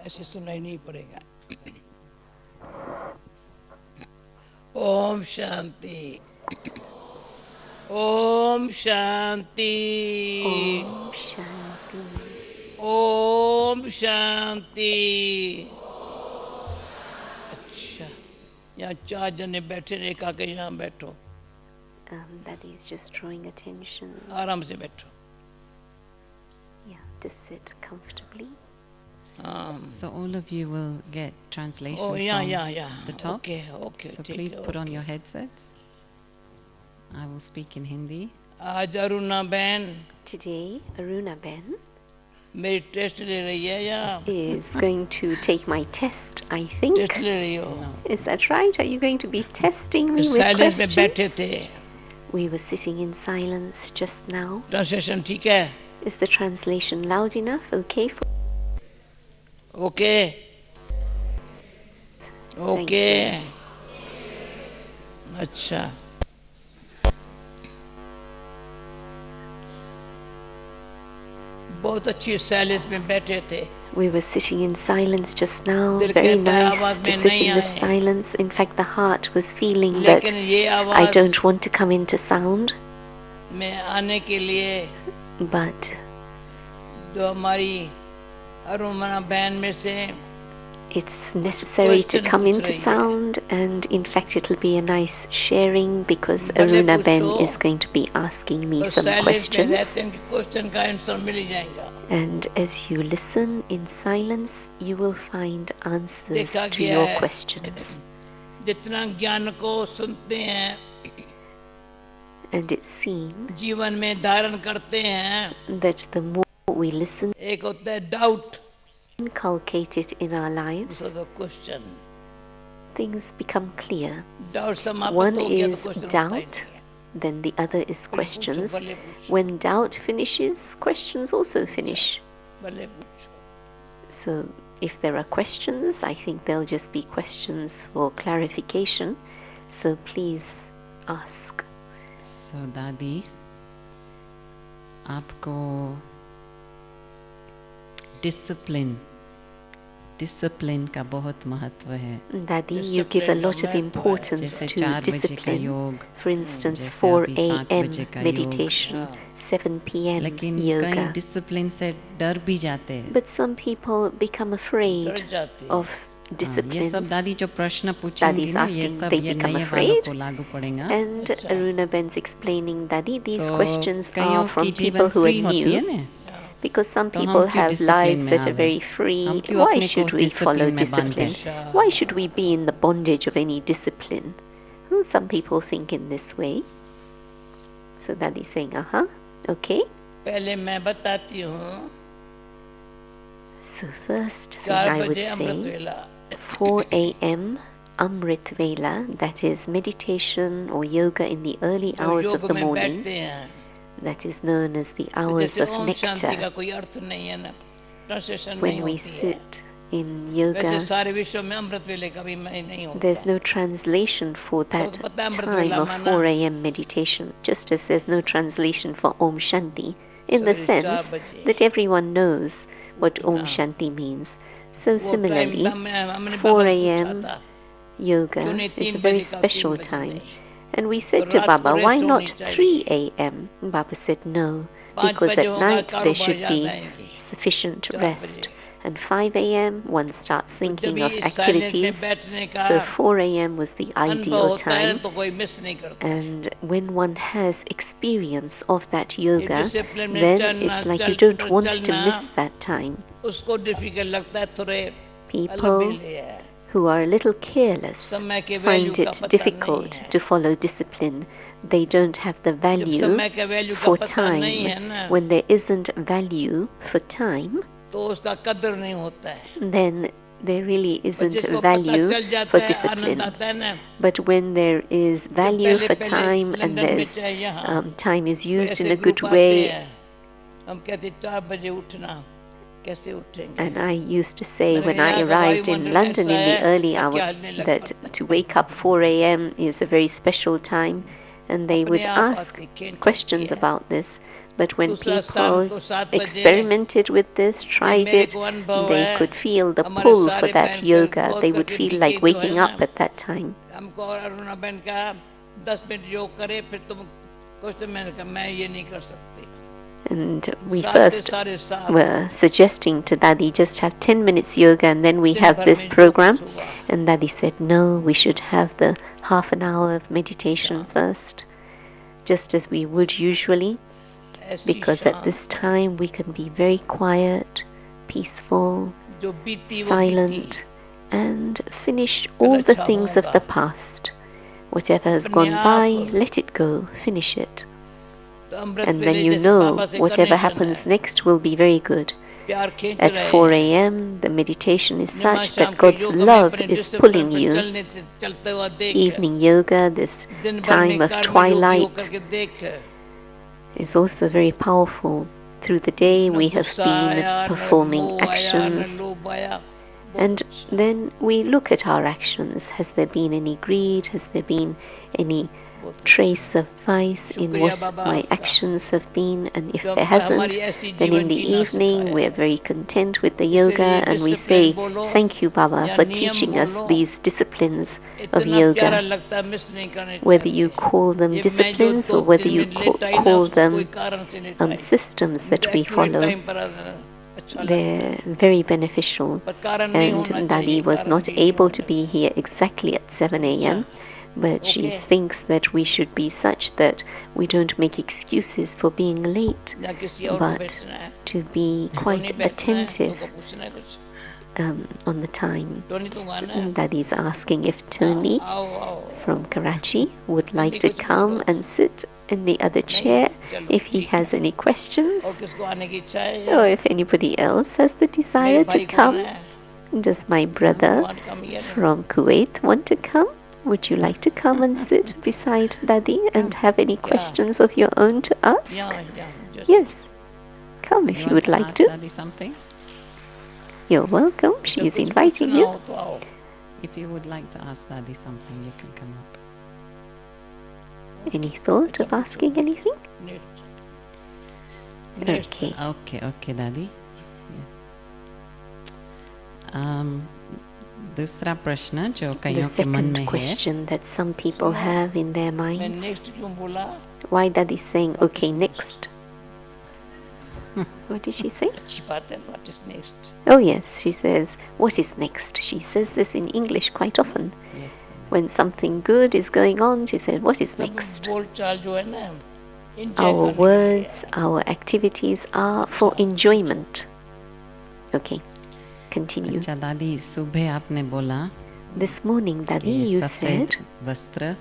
ऐसे सुनाई नहीं पड़ेगा। Om Shanti, Om Shanti, Om Shanti. ओम शांति। अच्छा, यहाँ 4 जने बैठे, एक आके यहाँ बैठो, Daddy is just drawing attention. आराम से बैठो। Yeah, to sit comfortably. So all of you will get translation Oh, from yeah. the top. Okay. So ठीक please है, put on okay. your headsets. I will speak in Hindi. आज अरुणा बहन Today, Aruna Ben मेरी test ले रही है या is going to take my test, I think. Test ले रही हो? Is that right? Are you going to be testing me with silence में बैठे questions? थे, We were sitting in silence just now. Translation ठीक है? Is the translation loud enough? Okay for okay okay, अच्छा। बहुत अच्छी साइलेंस में बैठे थे। We were sitting in silence just now. दिल Very कहता है nice आवाज to में sit नहीं in this आए, silence. In fact, the heart was feeling that लेकिन ये I आवाज don't want to come into sound. में आने के लिए But जो हमारी अरुणा बहन में से it's necessary to question come पूछ into रही है। sound, and in fact it'll be a nice sharing because भले Aruna Ben पूछो, is going to be asking me और some साइलेंस में questions. रहते हैं कि क्वेश्चन का आंसर मिल ही जाएगा। And as you listen in silence, you will find answers देखा to गया your है, questions. जितना ज्ञान को सुनते हैं, And it's seen जीवन में धारण करते हैं, that the more we listen, एक होता है doubt, inculcate it in our lives, दूसरा तो question. things become clear. Doubt समाप्त One हो गया तो is क्वेश्चन उठता ही doubt, नहीं है। then the other is फिर पूछो, questions. भले पूछो, When doubt finishes, questions also finish. भले पूछो। So if there are questions, I think they'll just be questions for clarification. So please ask. So दादी, आपको डिसिप्लिन का बहुत महत्व है। Dadi, you give a lot of importance जैसे to 4 बजे का discipline. योग, For instance, जैसे 4 अभी 7 a.m. बजे का meditation, 7 p.m. लेकिन yoga. कई डिसिप्लिन से डर भी जाते हैं। But some people become afraid डर जाते हैं। of ये disciplines. सब दादी जो प्रश्न पूछेंगी Dadi's ना, ये asking, सब they ये become नए वालों afraid. को लागू पड़ेगा। And Aruna Ben's explaining, Dadi, these तो questions कईयों are from की people जीवन who फ्री are होती है new. ना, Because some तो हम people क्यों have डिसिप्लिन lives में that are आवे? very free. हम क्यों Why अपने को should we follow डिसिप्लिन में बांधे? discipline? Why should we be in the bondage of any discipline? Well, some people think in this way. So Dadi's saying, okay. पहले मैं बताती हूँ, So first thing 4 I would बजे अमृत say, वेला, 4 a.m. Amrit Vela, that is meditation or yoga in the early जो hours of योग the में morning. बैठते हैं, That is known as the तो hours जैसे of ओम शांति का nectar. कोई अर्थ नहीं है ना, ट्रांसलेशन नहीं When we होती है। sit in वैसे yoga, सारे विश्व में अमृत वेले का भी नहीं होता there's है। no translation for that आपको पता है अमृत time वेला of माना? 4 a.m. meditation, just as there's no translation for Om Shanti, in the सवेरे 4 sense बजे। that everyone knows what Om Shanti means. So वो टाइम similarly, हमने 4 बाबा से a.m. पूछा था, yoga क्यों नहीं is 3 a very बजे का, 3 special बजे time. नहीं? And we said तो to रात को Baba, रेस्ट why होनी not चाहिए। 3 a.m.? Baba said no, 5 because बजे at होगा night there कारोबार should याद be आएंगी। sufficient 4 rest. बजे। And 5 a.m. one starts तो जब thinking of ये साइलेंस में activities. बैठने का So 4 a.m. was the अनुभव ideal होता है time. तो कोई मिस नहीं करता है। And when one has experience of that ये yoga, डिसिप्लिन में then चलना, it's like you चल don't want to चलना, miss that time. उसको डिफिकल्ट लगता है, थोड़े People अलबेले है। who are a little careless समय के वैल्यू find का it पता difficult नहीं है। to follow discipline. They don't have the जब value समय का वैल्यू का for पता नहीं है time. ना, When there isn't value for time, तो उसका कदर नहीं होता है। then there really पर isn't जिसको पता value चल जाता for है, discipline. आनंद आता है ना। But when there is जब value पहले for पहले time and लंदन में there's चाहे यहाँ time is कोई used in ऐसे a good ग्रुप आते way, हैं, हम कहते 4 बजे उठना, कैसे उठेंगे? and I used to say मैंने when कहा, I यहाँ का arrived in वायुमंडल London ऐसा in the है, early थक के hours हालने लग that पड़ता है। to wake up 4 a.m. is a very special time, and they would अपने आप ask आती खेल questions चलती है। about this. But when दूसरा शाम people को 7 बजे experimented with this, ये tried मेरे it, को अनुभव they है, could feel the हमारे pull for सारे that बहन yoga. गौर They would करके feel डीके like जो है waking ना, up at that time. हमको अरुणा बहन का 10 मिनट योग करे फिर तुम कुछ, तो मैंने कहा मैं ये नहीं कर सकती। And we 7 से first 7:30 were suggesting to Dadi just have 10 minutes yoga and then we दिन have भर this में जो program. कुछ हुआ And Dadi said, no, we should have the half an hour of meditation शाम, first, just as we would usually, ऐसी because at शाम this time we can be very quiet, peaceful, जो बीती वो बीती, silent, and finish कल all the अच्छा things of the होगा। past. Whatever has अपने gone by, आप let it go, finish it. तो अमृत And then वेले you जैसे know बाबा से whatever connection happens है, next will be very good. प्यार खींच At रहे 4 हैं। a.m., the meditation is Nima such शाम that के God's योग हमें love अपने is डिसिप्लिन pulling पर you. चलते हुआ देख, Evening yoga, this दिन भर time में of कर्म योग योग twilight, करके देख, is also very powerful. Through the day, न we have गुस्सा been आया, न performing मोह आया, न actions, लोभ आया, बहुत and अच्छा, then we look at our actions. Has there been any greed? Has there been any बहुत अच्छा। trace of vice in शुक्रिया what बाबा my आपका, actions have been? And if जो there hasn't, हमारी ऐसी then in जीवन the Jeena evening सिखाया we're है। very content with the yoga इसीलिए and we डिसिप्लिन say, बोलो thank you, Baba, या for नियम teaching us बोलो, these disciplines of इतना प्यारा yoga. लगता है, मिस नहीं करने Whether you चाहते। call them ये मैं जो disciplines or 2-3 whether you minute late आई ना, call उसको कोई them कारण से लेट आई, systems मुझे that we accurate follow, time पर अच्छा लगता है, they're very beneficial. पर कारण नहीं And होना चाहिए, Dadi was कारण not भी नहीं able to होना be here exactly at 7 अच्छा, a.m., but she okay, thinks that we should be such that we don't make excuses for being late, या किसी और को but बैठना है, to be तो quite नहीं बैठना है, तो attentive को पूछना है कुछ, on the time. तो नहीं तो गाना है, Dadi's asking if हाँ, Tony आओ आओ, from Karachi would तुम like भी to कुछ come बोलो, and sit in the other नहीं, chair चलो if he ठीक has है, any और questions, किसको आने की इच्छा है, or या if anybody else has the मेरे desire to भाई कौन come. है, Does my you brother want to come here, from Kuwait want to come? Would you like to come and sit beside Dadi and have any क्या, questions of your own to ask? यहाँ just Yes, come if You you want would to like ask to. Daddy something? You're welcome. जब She is कुछ inviting पूछना you. हो तो आओ, If you would like to ask Daddy something, you can come up. Any thought of अच्छा, asking anything? Next, next, Okay. Okay, Daddy. दूसरा प्रश्न जो The कईयों के मन second में है, question that some people have in their मैं minds. नेक्स्ट क्यों बोला, Why Dadi saying, What okay, is next? What did she say? अच्छी बात है, what is next, Oh, yes, she says, what is next? She says this in English quite often. yes, When something good is going on, she said, what is सब next? बोल चाल जो है ना, enjoy Our करने के लिए words, है, our activities are for enjoyment. Okay, continue. अच्छा दादी, सुबह आपने बोला This morning, Dadi, कि you सफेद said वस्त्र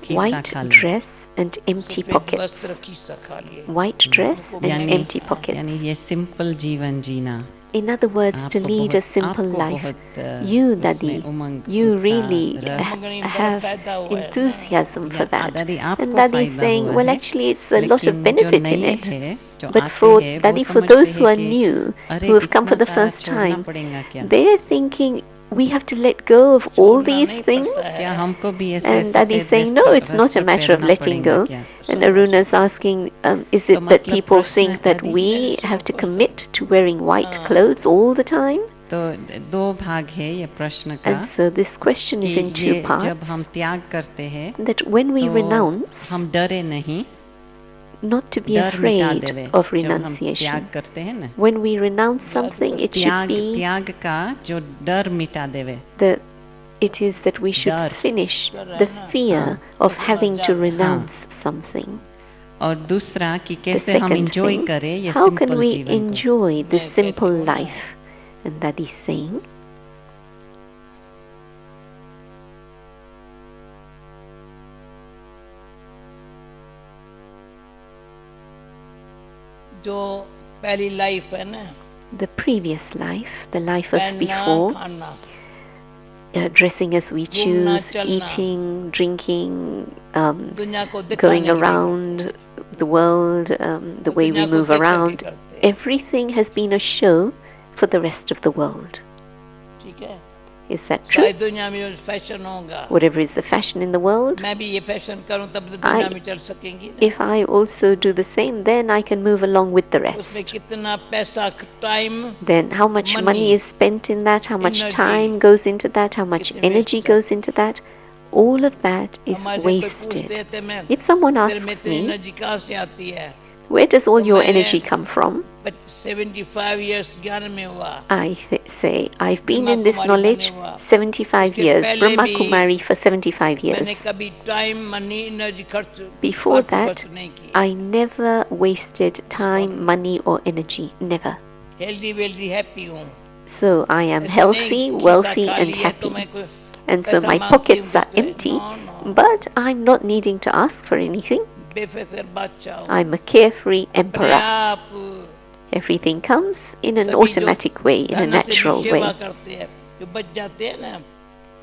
खिस्सा white खा ली, dress and empty सफेद वस्त्र pockets. खिस्सा खा लिए, White dress and यानी empty यानी pockets. ये सिंपल जीवन जीना, In other words, to आपको lead a simple आपको life. बहुत You, उसमें Dadi, उमंग, you उत्साह, really रस, मगर बड़ा have फायदा हुआ है ना, enthusiasm for या that. दादी And आपको Dadi is फायदा saying, हुआ well, है, actually, it's a lot of लेकिन जो benefit in नए it. हैं, जो But आते for हैं, वो Dadi, for समझते those who हैं are कि new, अरे who have come for इतना the सारा first छोड़ना time, पड़ेगा क्या, they're thinking we have to let go of all छोड़ना these नहीं things. पड़ता क्या है, हमको भी ऐसे And Dadi is सफेद saying, no, it's not a वस्त्र matter of पहनना letting पड़ेगा go. क्या, And सुनो Aruna is सुनो, asking, is तो it that मतलब people प्रश्न think that दादी, we नहीं, सुनो have to question, commit to wearing white हाँ, clothes all the time? तो दो भाग है ये प्रश्न का, And so this question कि is in two ये जब हम parts. त्याग करते हैं That when we तो renounce, हम डरे नहीं, not to be डर मिटा afraid देवे, of जब हम renunciation. त्याग करते हैं ना, When we renounce something, it should त्याग be त्याग का जो डर मिटा देवे, that it is that we should डर, finish डर है the ना, fear हाँ, of तो having to हाँ, renounce something. और दूसरा कि The कैसे हम second इंजॉय thing, करें ये how can सिंपल we जीवन को, enjoy the मैं कहती simple हूँ ना, life? And that is saying, जो पहली लाइफ है ना, the previous life, the life of पहनना before, खाना, dressing as we घूमना choose, चलना, eating, drinking, दुनिया को दिखाने going के लिए करते around the world, the way we दुनिया को move देख करके around, करते हैं, everything has been a show for the rest of the world. ठीक है, Is that true? शायद दुनिया में फैशन होगा, Whatever is the fashion in the world, मैं भी ये फैशन करूं तब तो दुनिया में चल सकेंगी ना। if I also do the same, then I can move along with the उसमें rest. कितना पैसा, time, Then how much money is spent in that, how much time goes into that, how much energy goes into that, all of that is हमारे से कोई wasted. पूछते हैं मैं If someone तेरे में asks तेरी me, एनर्जी कहाँ से आती है, where does all तो your मैंने energy come from? 75 years ज्ञान में हुआ, I say, I've been Brahma in this Kumari knowledge बने हुआ। 75 उसके years, पहले Brahma भी Kumari for 75 मैंने years. कभी टाइम, मनी, एनर्जी खर्च Before फालतू that, खर्च नहीं की। I never wasted time, money, or energy. Never. Healthy wealthy happy हूँ, So I am ऐसे healthy, नहीं wealthy, खिस्सा and खाली है तो happy. मैं कोई And so पैसा my मांगती हूँ pockets are किसको? empty, No, but I'm not needing to ask for anything. बेफिक्र बादशाह हूँ, I'm a carefree अपने emperor. आप Everything comes in an सभी जो automatic way, in a धन से भी natural सेवा way. करते हैं, जो बच जाते हैं ना,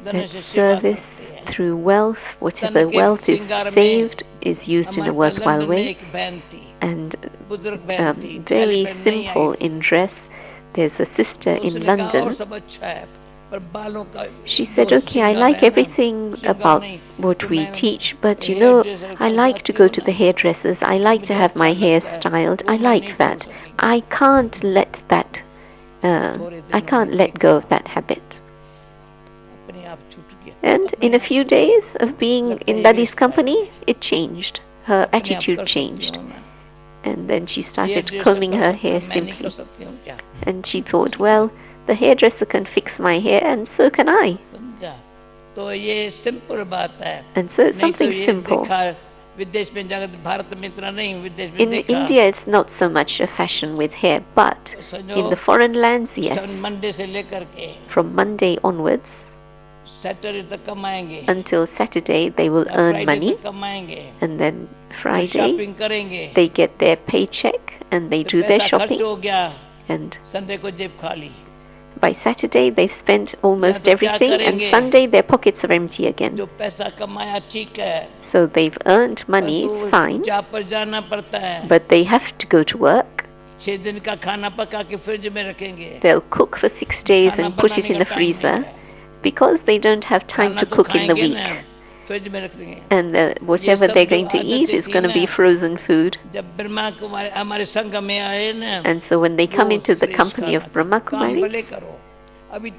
धन That से सेवा service करते हैं। through wealth, whatever धन के wealth is श्रृंगार में saved, is used in a हमारे worthwhile लंदन में way. एक बहन थी, And बुजुर्ग बहन थी, पहले very पहले नहीं आई simple थी, in dress. There's a sister तो in उसने कहा और London. सब अच्छा है, पर बालों का She जो said, okay, I श्रृंगार like है ना, everything श्रृंगार about नहीं, what जो we मैं teach, but you hair know, dresser I के like to जाती go हूँ to ना, the hairdressers. I like to मुझे have my अच्छा hair लगता है, styled. वो I मैं like नहीं छोड़ that. सकी। I can't let that. थोड़े I दिनों can't में let go of देखा, that habit. अपने आप छूट गया, And अपने in a आप few छूट गया, days of being लगता है in ये Dadi's रिश्ता है, company, it changed. Her अपने आप attitude कर सकती changed. हूँ ना, And then she hair started dresser combing कर her सकता hair है, मैं नहीं कर simply. सकती हूँ क्या, And she thought, ठीक है, well, the hairdresser can fix my hair, and so can I. समझा? तो ये सिंपल बात है, And so it's नहीं तो something ये simple. देखा विदेश में जाकर, भारत में इतना नहीं, विदेश में In देखा, India, it's not so much a fashion with hair, but समझो in the foreign lands, son yes. Monday से लेकर के From Monday onwards सैटरडे तक कमाएंगे, until Saturday, they will या earn फ्राइडे money, तक कमाएंगे, and then फिर Friday, शॉपिंग करेंगे, they get their paycheck and they फिर do their पैसा खर्च shopping. हो गया, And संडे को जेब खाली, by Saturday, they've spent almost तो क्या everything, and करेंगे? Sunday, their pockets are empty again. जो पैसा कमाया ठीक है, So they've earned money, it's परंतु fine, जहाँ पर जाना पड़ता है, but they have to go to work. 6 दिन का खाना पका के फ्रिज में रखेंगे, They'll cook for 6 days खाना and put it बनाने in का the टाइम नहीं freezer है, because they don't have time खाना to तो cook in the खाएंगे ना, week. फ्रिज में रख देंगे। And whatever सब they're जो going to eat आदतें is थी going to be ना, frozen food. जब ब्रह्मा कुमारी हमारे संघ में आए ना, And so when they come वो into the फ्रेश company खाना of था, Brahma काम भले Kumaris, करो, अभी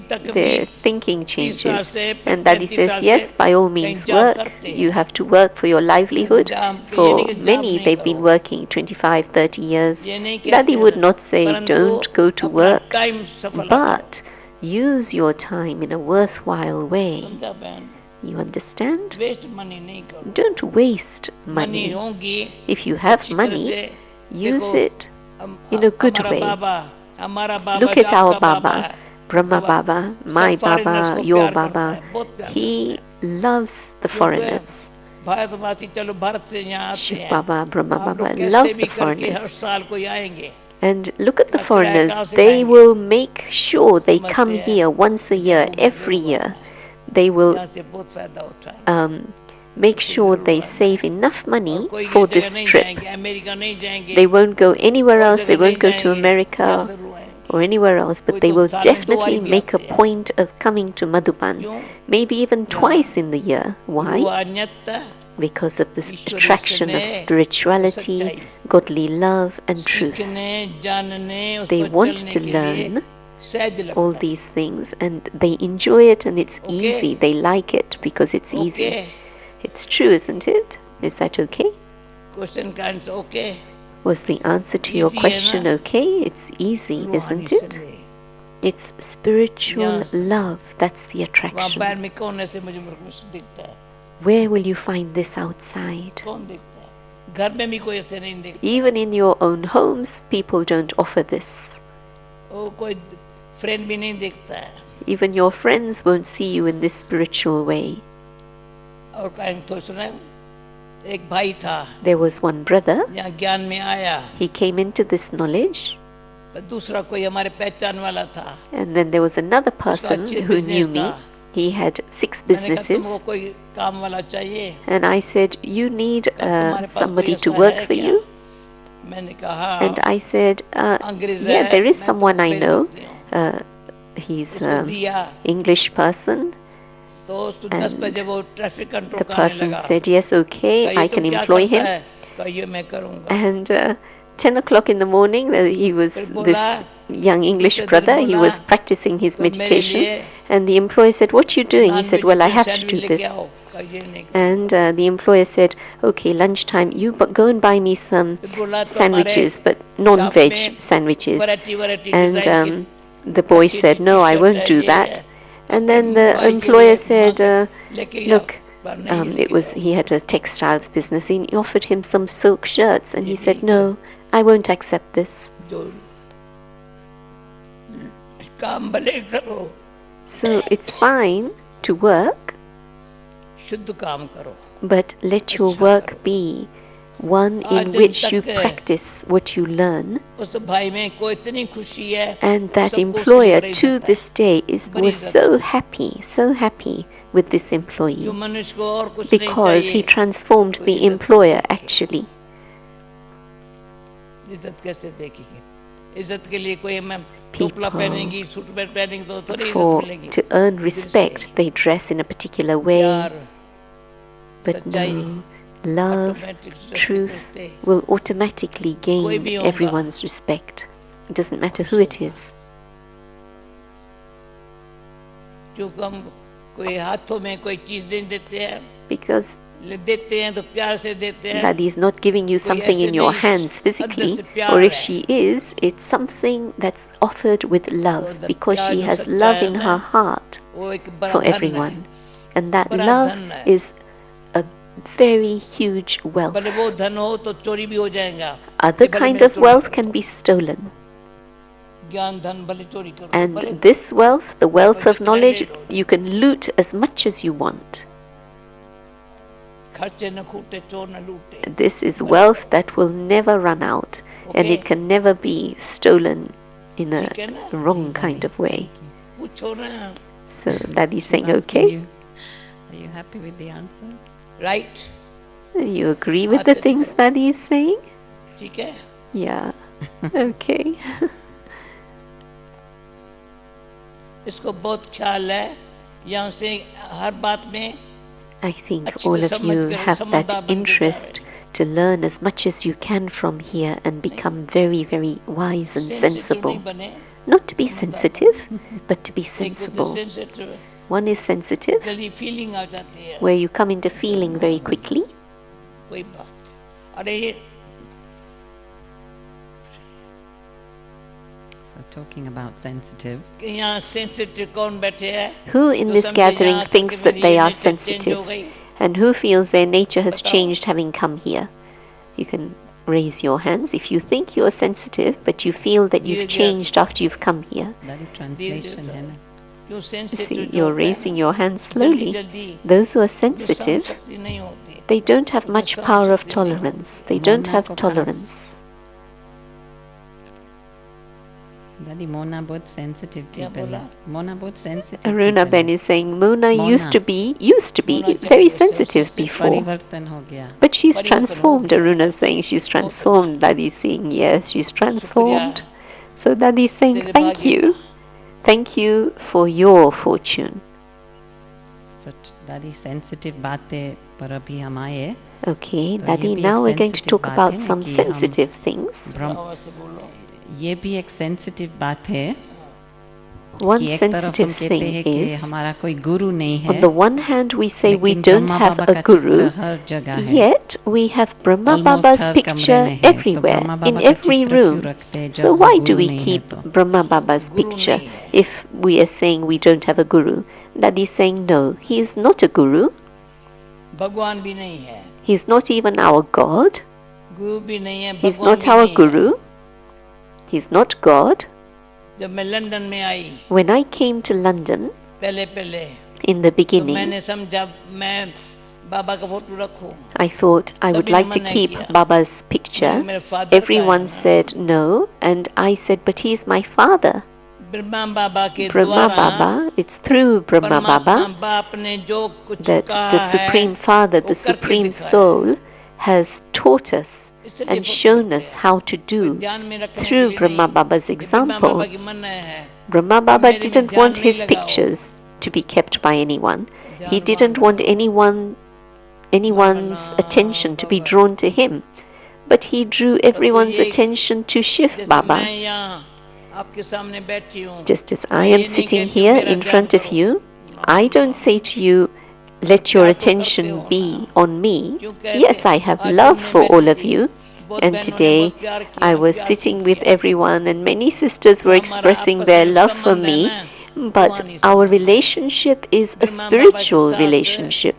तक their भी thinking 30 साल changes. से And Dadi 35 says, साल yes, से by all कहीं means जॉब work. करते You हैं, have to work for your livelihood. ये For नहीं कि जॉब many, नहीं they've been करो, working 25, 30 years. ये नहीं Dadi कहते would हैं, not say, परंतु don't go to अपना work, टाइम सफल करो, but use your time in a worthwhile way. समझा बहन? You understand? वेस्ट मनी नहीं करो, Don't waste मनी money. होंगी If you have अच्छी तरह money, से, use देखो it in a good हमारा way. बाबा, हमारा बाबा Look जो at our आपका बाबा Baba, है, Brahma सब Baba, my सब foreigners Baba, को your प्यार करता Baba. है, बहुत प्यार He करता है, loves the क्योंकि foreigners. भारतवासी चलो भारत से यहाँ आते Shiv हैं, Baba, Brahma आप Baba लोग कैसे love भी the करके हर foreigners. साल को आएंगे, And look at the किराया foreigners. कहाँ से They लाएंगे, will make sure they समझते come हैं, here once a year, जरूर every जरूर year. आना है, They will यहाँ से बहुत फायदा उठाएंगे, make इसलिए sure जरूर they आना save है, enough और money कोई for जगह this नहीं trip. जाएंगे, अमेरिका नहीं जाएंगे, They won't go anywhere और else. They जगह नहीं won't go to जाएंगे, यहाँ America जरूर आएंगे, or anywhere else, but कोई they तो will साल में 2 बार definitely भी make a आते हैं, point of coming to Madhuban, क्यों? maybe even twice in the year. Why? गुरुवान्यता, Because of this Ishwari attraction of स्नेह, spirituality, सच्चाई, godly love, and truth. सीखने जानने उस They पर want चलने to के लिए learn सहज all लगता है, these things and they enjoy it and it's Okay. easy. They like it because it's easy. Okay, It's true, isn't it? Is that okay? Question का answer okay, Was the answer to your Easy, question है ना? okay? It's easy, रूहानी isn't it? स्नेह, It's spiritual Yes. love. That's the वहाँ attraction. बाहर में कौन ऐसे मुझे मुझे दिखता है, Where will you find this outside? कौन दिखता है, घर में भी कोई ऐसे नहीं दिखता, Even in your own homes, people don't offer this. वो कोई फ्रेंड भी नहीं दिखता है, Even your friends won't see you in this spiritual way. और कहीं तो सुना, एक भाई था, There was one brother, यहाँ ज्ञान में आया, he came into this knowledge, पर दूसरा कोई हमारे पहचान वाला था, and then there was another person अच्छे who knew business me. था, He had 6 मैंने कहा businesses, तुमको कोई काम वाला चाहिए, and I said, you need तुम्हारे पास somebody कोई to ऐसा work है for क्या? you? मैंने कहा And I said, अंग्रेज yeah, है, there is मैं someone तुमको I भेज know. सकती हूँ, he's उसको an दिया English person. तो उसको 10 बजे वो ट्रैफिक कंट्रोल The करने person लगा said, yes, okay, कहा, I ये can तुम क्या employ करता him. है कहा, ये मैं करूँगा And 10 o'clock in the morning, he was फिर बोला this young English दूसरे दिन brother, he बोला was practicing his तो मेरे meditation. लिए And the employer said, what are you doing? He non said, well, I vegetarian have to sandwich do लेके this. आओ कहा, ये नहीं And करूँगा the employer said, okay, lunchtime, you go and buy me some फिर बोला तो हमारे sandwiches, but शॉप non-veg में sandwiches. Variety variety And design की the boy अच्छी said, अच्छी no, I टी-शर्ट won't है do ये that. है And अपने then the भाई के employer लिए said, लेके जाओ look, वरना ये it लेके was जाओ he had a textiles business. He offered him some silk shirts, and ये he said, ठीक है no, I won't accept this. जो काम भले करो So it's fine to work, शुद्ध काम करो but let your अच्छा work करो be one आज in दिन which you तक practice what you learn. उस भाई में को इतनी खुशी है And that सबको उसके लिए employer बड़ी to इज्जत है this day बड़ी was so happy with this जो employee मनुष्य को और कुछ नहीं because he चाहिए transformed तो the इज्जत से employer देखे actually. इज्जत कैसे देखेंगे इज्जत के लिए कोई मैं टोपला People, पहनेंगी सूट पहनेंगी तो थोड़ी इज्जत for मिलेगी to earn दिल से respect, they dress in a particular way. प्यार But सच्चाई no, love, ऑटोमेटिक truth से will automatically कोई gain भी होगा everyone's respect. It doesn't matter खुश who it होगा is. क्योंकि हम कोई हाथों में कोई चीज नहीं देते हैं Because देते हैं तो प्यार से देते हैं Daddy is not giving you कोई something ऐसे in your नहीं hands अंदर physically, से or प्यार if है she is, it's something that's offered with तो love उधर because प्यार she जो has सच्चा love है in ना her heart वो एक बड़ा for धन है everyone. And that बड़ा love धन है is a very huge भले wealth. वो धन हो तो चोरी भी हो जाएगा Other ये भले kind मेरे of चोरी wealth कर can लो be stolen. ज्ञान धन भले चोरी कर लो And भले this wealth, the wealth of जितना ले knowledge, low you can loot as much as you want. खर्चे न खूटे चोर न लूटे This is भले wealth that will never run out, and okay it can never be stolen in a ठीक है ना wrong Ji, kind Daddy. of way. Thank you. पूछो ना So Daddy's She's saying, asking okay, you, are you happy with the answer? Right you agree with the Artist. things Daddy is saying? ठीक है Yeah. Okay. इसको बहुत ख्याल है यहाँ से हर बात में I think अच्छी all तरह of समझ you कर have समझदार that बनते जा interest to learn as much as you can from here and become very, very wise and sensitive sensible. नहीं बने Not to be समझदार sensitive, but to be एक होते sensible. Sensitive One is sensitive, जल्दी feeling आ जाती है where you come into feeling very quickly. कोई बात अरे ये So talking about sensitive, कि यहाँ सेंसिटिव कौन बैठे हैं Who in जो this समझे gathering यहाँ thinks क्योंकि that मेरी they ये are नेचर चेंज हो sensitive? गई And who feels their nature has बताओ changed having come here? You can raise your hands if you think you are sensitive, but you feel that धीरे you've धीरे आगे changed after you've come here. Daddy धीरे translation धीरे है ना. क्यों See, sensitive जो you're होता है raising ना your hands जल्दी slowly. जल्दी Those who are जो सहन sensitive, शक्ति नहीं होती they don't have उनको much सहन power of शक्ति नहीं होती tolerance. They don't Mona have को tolerance. Daddy Mona बहुत sensitive थी क्या पहले. बोला Mona बहुत sensitive थी Aruna Ben पहले. is saying Mona Mona. used to be Mona very जब sensitive sensitive before. परिवर्तन हो गया. But she's परिवर्तन हो transformed. गया Aruna is saying she's बहुत transformed. Daddy is saying yes, she's शुक्रिया transformed. So Daddy is saying तेरे thank भाग्य you. Thank you for your fortune. Such Daddy sensitive बातें पर अभी हम आए. Okay, तो Daddy, ये भी now एक we're going to sensitive talk बात about है ना some कि हम sensitive things. ब्रह्म आवाज से बोलो ये भी एक sensitive बात है One कि एक तरफ हम sensitive कहते thing हैं कि is, हमारा कोई गुरु नहीं है. on the one hand, we say we लेकिन don't Brahma have Baba a का guru, चित्र हर जगह है. yet we have Brahma Almost Baba's हर कमरे picture में है. तो everywhere, ब्रह्मा in बाबा का every चित्र क्यों room. रखते हैं So जब वो why do गुरु we नहीं है keep तो? Brahma Baba's गुरु picture नहीं है if we are saying we don't have a guru? Daddy is saying no, he is not a guru. भगवान भी नहीं है He's not even our God. गुरु भी नहीं है He's भगवान not भी our नहीं है guru. He's not God. जब मैं लंदन में आई When I came to London पहले पहले in the तो beginning, मैंने समझा मैं बाबा का फोटो रखूं I thought I would सभी like ने to मना keep किया Baba's picture. मेरे फादर का है Everyone ना said no, and I said, but he is my father. Brahma बाबा के Brahma द्वारा Baba, it's through Brahma परमात्मा Baba बाप ने जो कुछ that कहा the है Supreme Father, वो the करके Supreme दिखाया Soul, has taught us इसलिए and फोटो shown रखते us हैं how to कोई do ध्यान में रखने के through लिए Brahma नहीं Baba's कि ब्रह्मा बाबा example. की मन्नत है Brahma Baba मेरे में didn't ध्यान want नहीं his लगाओ। pictures to be kept by anyone. He ध्यान didn't वहाँ want लगाओ। anyone's Brahmana attention to be Baba। drawn to him. But he drew तो everyone's ये attention to Shiv जैसे Baba. मैं यहाँ आपके सामने बैठी हूँ, Just as I मैं am ये नहीं sitting कहती हूँ here मेरा in ध्यान front of करो। you, ना, I don't ना, say ना। to you, let your प्यार तो करते attention हो be ना। on me. क्यों कहते Yes, I have आज love जब मैं for all बैठी of थी, you. बहुत And बहनों ने today बहुत प्यार किया, I मैं was प्यार sitting सीख with लिया। everyone, and many sisters were जो हमारा expressing आपस their में love for संबंध है me. ना, But रूहानी our संबंध है। relationship is a ब्रह्मा बाबा के spiritual साथ, relationship.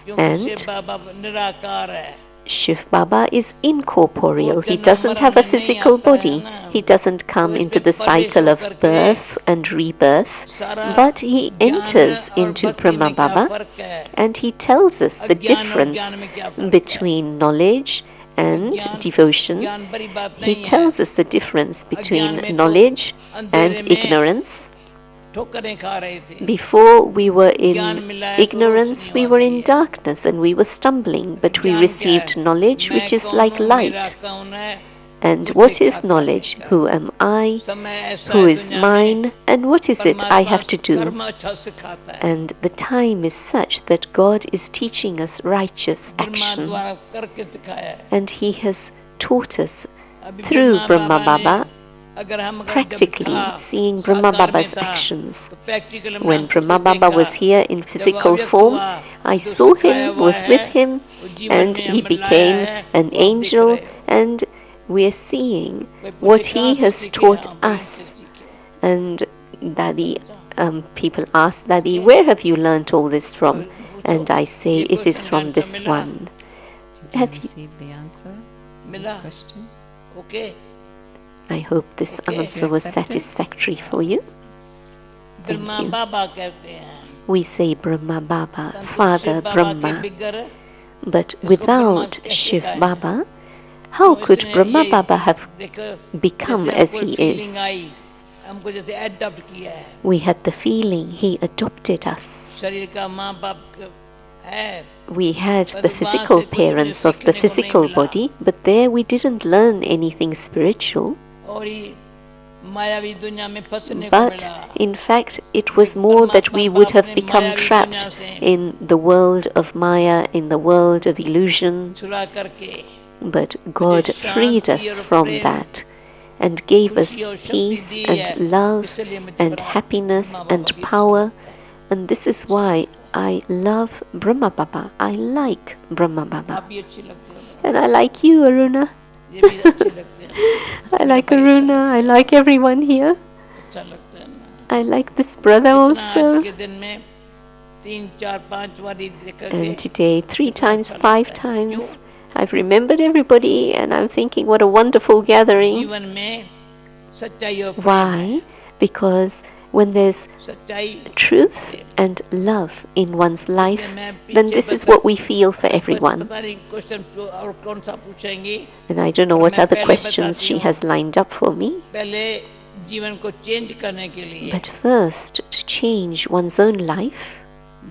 क्योंकि शिव And बाबा निराकार है, Shiv Baba is incorporeal. वो He जन्म doesn't have मरण a में नहीं physical आता है body. ना, He doesn't वो come इस into पे the परवेश cycle of होकर के birth and rebirth, सारा but he ज्ञान enters और into भक्ति Brahma में क्या Baba फर्क है, and he tells us the अज्ञान और difference ज्ञान में क्या फर्क है। between knowledge and अज्ञान devotion. ज्ञान बड़ी बात He नहीं है। tells us the difference अज्ञान between में तो knowledge अंधेरे and में ignorance. ठोकरें खा रहे थे, Before we were ज्ञान in मिला है तो ignorance, Roshni we uh were गई in है। darkness and we were stumbling, but we ज्ञान क्या received है? knowledge मैं which is कौन like हूँ, मेरा light. कौन है, And मुझे what क्या is करने knowledge? का Who है। am I? समय ऐसा Who है is दुनिया में, mine? And what is it I परमात्मा have to do? कर्म अच्छा सिखाता है, And the time is such that God is teaching us righteous Brahma action. द्वारा करके सिखाया है। And He has taught us अभी through ब्रह्मा Brahma बाबा ने Baba, अगर हम जब practically था seeing Brahma साकार में Baba's था, actions. तो प्रैक्टिकल हमने When आंखों Brahma से Baba देखा, was here in जब वो physical अव्यक्त form, हुआ, I जो saw सिखाया him, हुआ was with है him, वो जीवन and में he हम लाया became है, an वो आप देख angel, रहे हो। and we are seeing कोई पूछे what कहाँ he से has सीखे, taught हाँ वहीं से us. सीखे। And Dadi, people ask Dadi, where have you learnt all this from? And I say, ये it is क्वेश्चन का from आंसर this मिला, one. Did you Have you? receive the answer to मिला, this question? Okay. I hope this Okay. answer was accept it? satisfactory for you. Thank Brahma you. बाबा कहते हैं, We say Brahma Baba, परंतु Shiv Father बाबा के Brahma. Bigger But इसको without Brahma कैसे Shiv कहें? Baba, how तो could इसने Brahma ये Baba have देखो, become जैसे as हमको he फीलिंग is? आई, हमको जैसे एडॉप्ट किया है, We had the feeling he adopted us. शरीर का माँ बाप है, We had पर the वहाँ physical से कुछ मुझे parents of the सीखने को नहीं physical मिला। body, but there we didn't learn anything spiritual. और ये मायावी दुनिया में फंसने को But मिला। in fact, it was more that we would have परमात्मा become मायावी trapped दुनिया से in the world of Maya, in the world of illusion. छुड़ा करके But God freed us from that and gave us खुशी और शक्ति peace दी and है, love इसलिए मुझे and बड़ा happiness ब्रह्मा बाबा and भी अच्छा power. लगता है। And this is why I love Brahma Baba. I like Brahma Baba. आप भी अच्छी लगती हो, And I like you, Aruna. ये भी अच्छे लगते हैं। I मेरा like भाई अच्छा Aruna. I like everyone here. अच्छा लगता है ना। I like this brother इतना आज also. के दिन में 3, 4, 5 बारी देख करके And today, 3 कितना times, अच्छा 5 लगता है। क्यों? times, I've remembered everybody and I'm thinking what a wonderful gathering. जीवन में सच्चाई और प्रेम Why? है। Because when there's सच्चाई truth and love in one's life, इसलिए मैं then पीछे this is what we feel for everyone. पता नहीं क्वेश्चन और कौन सा पूछेंगी। And I don't know और what मैं other पहले questions बताती she हूँ। has lined up for me. पहले जीवन को चेंज करने के लिए But first, to change one's own life,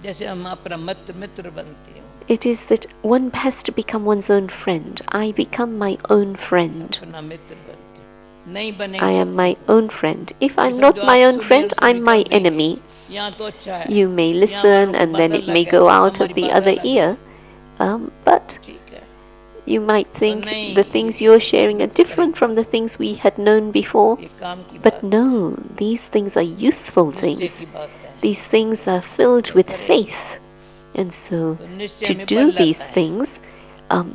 जैसे हम अपना मित्र बनती हूँ, it is that one has to become one's own friend. I become my own friend. अपना मित्र बनती हूँ। नहीं बने I am my own friend. If I'm not समझो my आप own सुनिए friend, और I'm स्वीकार my देंगे। enemy. यहाँ तो अच्छा है, You may यहाँ listen वालों को and then बादल it may लग go गए, out of हमारी the बादल other लग गए। ear. But ठीक है, you might think नहीं, the things you're sharing are different from the things we had known before. ये काम की But बात no, these things are useful निश्चय things. की बात है। These things are filled with faith. And so, तो निश्चय to में do बल लगता these है। things,